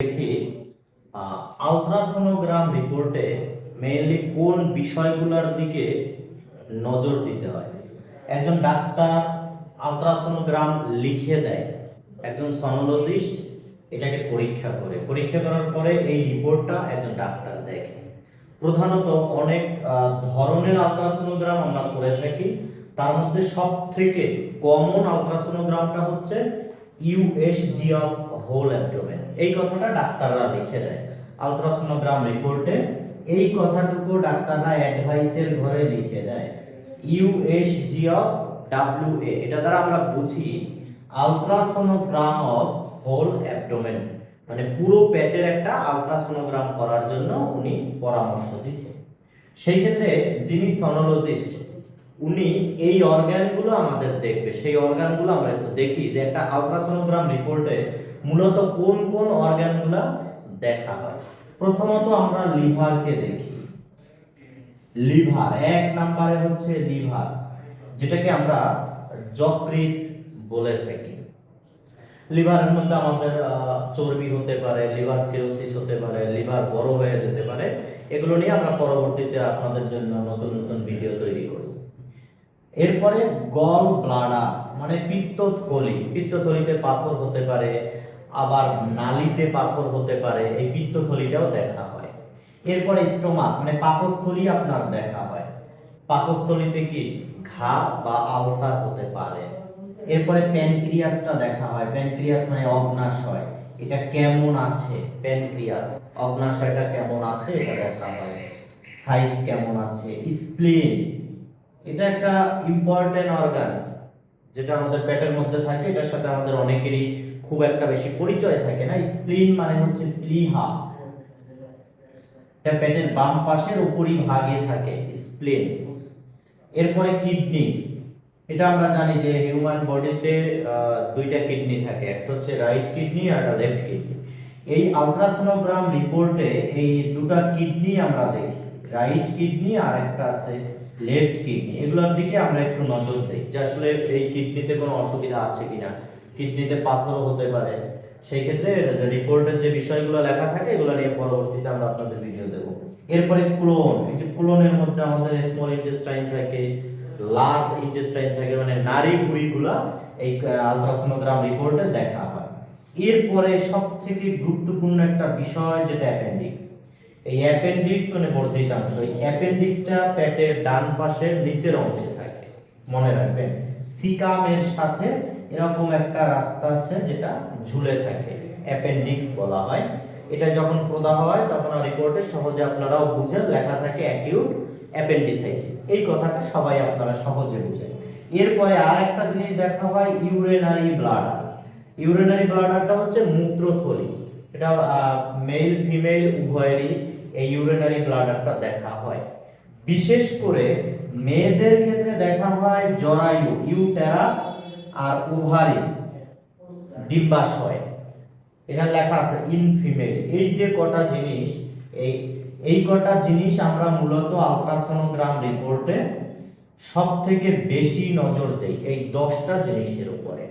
দেখি আলট্রাসোনোগ্রাম রিপোর্টে মেইনলি কোন বিষয়গুলোর দিকে নজর দিতে হয়। একজন ডাক্তার আলট্রাসোনোগ্রাম লিখে দেয়, একজন সনোলজিস্ট এটাকে পরীক্ষা করার পরে এই রিপোর্টটা একজন ডাক্তার দেখে। প্রধানত অনেক ধরনের আলট্রাসোনোগ্রাম আমরা করে থাকি, তার মধ্যে সব থেকে কমন আলট্রাসোনোগ্রামটা হচ্ছে ইউএসজি অফ হোল অ্যাবডোমেন। এই কথাটা ডাক্তাররা লিখে দেয় আলট্রাসোনোগ্রাম রিপোর্টে। এই কথাটুকু ডাক্তাররা অ্যাডভাইসের ঘরে লিখে দেয় ইউএসজি অফ ডাব্লিউএ। এটা দ্বারা আমরা বুঝি আলট্রাসোনোগ্রাম অফ হোল অ্যাবডোমেন, মানে পুরো পেটের একটা আলট্রাসোনোগ্রাম করার জন্য উনি পরামর্শ দিচ্ছেন। সেই ক্ষেত্রে যিনি সনোলজিস্ট উনি এই অর্গানগুলো আমাদের দেখবে। সেই অর্গানগুলো আমরা একটু দেখি যে একটা আলট্রাসোনোগ্রাম রিপোর্টে মূলত কোন কোন অর্গানগুলো দেখা হয়। প্রথমত আমরা লিভারকে দেখি। লিভার এক নম্বরে হচ্ছে লিভার, যেটাকে আমরা যকৃৎ বলে থাকি। লিভারের মধ্যে আমাদের চর্বি হতে পারে, লিভার সিরোসিস হতে পারে, লিভার বড় হয়ে যেতে পারে। এগুলো নিয়ে আমরা পরবর্তীতে আপনাদের জন্য নতুন নতুন ভিডিও তৈরি করব। এরপরে গল ব্লাডার মানে পিত্তথলি, পিত্তথলিতে পাথর হতে পারে, আবার নালীতে পাথর হতে পারে, এই পিত্তথলিটাও দেখা হয়। এরপরে স্টোমাক মানে পাকস্থলী আপনার দেখা হয়, পাকস্থলীতে কি ঘা বা আলসার হতে পারে। এরপরে প্যানক্রিয়াসটা দেখা হয়, প্যানক্রিয়াস মানে অগ্নাশয়, এটা কেমন আছে, প্যানক্রিয়াস অগ্নাশয়টা কেমন আছে এটা দেখা হয়, সাইজ কেমন আছে। স্প্লিন এটা একটা ইম্পর্টেন্ট অর্গান যেটা আমাদের পেটের মধ্যে থাকে, এটার সাথে আমাদের অনেকেরই খুব একটা বেশি পরিচয় থাকে না। স্প্লিন মানে হচ্ছে প্লিহা, এটা পেটের বাম পাশের উপরি ভাগে থাকে স্প্লিন। এরপরে কিডনি, এটা আমরা জানি যে হিউম্যান বডিতে দুইটা কিডনি থাকে, একটা হচ্ছে রাইট কিডনি আর একটা লেফট কিডনি। এই আলট্রাসোনোগ্রাম রিপোর্টে এই দুটো কিডনি আমরা দেখি, রাইট কিডনি আর একটা আছে লেফট কিডনি। এগুলোর দিকে আমরা একটু নজর দেই যে আসলে এই কিডনিতে কোনো অসুবিধা আছে কিনা, কিডনিতে পাথর হতে পারে। সেই ক্ষেত্রে রিপোর্টের যে বিষয়গুলো লেখা থাকে এগুলো নিয়ে পরবর্তীতে আমরা আপনাদের ভিডিও দেব। এরপরে ক্লোন, এই যে ক্লোনের মধ্যে আমাদের স্মল ইন্টেস্টাইন থাকে, লার্জ ইন্টেস্টাইন থাকে, মানে নাড়ি ভুঁড়িগুলো এই আলট্রাসোনোগ্রাম রিপোর্টে দেখা হয়। এরপরে সবথেকে গুরুত্বপূর্ণ একটা বিষয় যেটা অ্যাপেন্ডিক্স। এই অ্যাপেন্ডিক্স মানে বর্ধিতাংশ, এই অ্যাপেন্ডিক্সটা পেটের ডান পাশের নিচের অংশে থাকে। মনে রাখবেন সিকামের সাথে এরকম একটা রাস্তা আছে যেটা ঝুলে থাকে, অ্যাপেন্ডিক্স বলা হয়। এটা যখন প্রদাহ হয় তখন রিপোর্টে সহজে আপনারাও বুঝেন, লেখা থাকে অ্যাকিউট অ্যাপেন্ডিসাইটিস। এই কথাটা সবাই আপনারা সহজে বুঝেন। এরপরে আরেকটা জিনিস দেখা হয় ইউরিনারি ব্লাডার। ইউরিনারি ব্লাডারটা হচ্ছে মূত্রথলি, এটা মেল ফিমেল উভয়েরই এই ইউরিনারি ব্লাডারটা দেখা হয়। বিশেষ করে মেয়েদের ক্ষেত্রে দেখা হয় জরায়ু, ইউটেরাস আর ওভারি, ডিম্বাশয়, এটা লেখা আছে ইন ফিমেল। এই যে কটা জিনিস, এই কটা জিনিস আমরা মূলত আলট্রাসোনোগ্রাম রিপোর্টে সব থেকে বেশি নজর দেই, এই 10টা জিনিসের উপরে।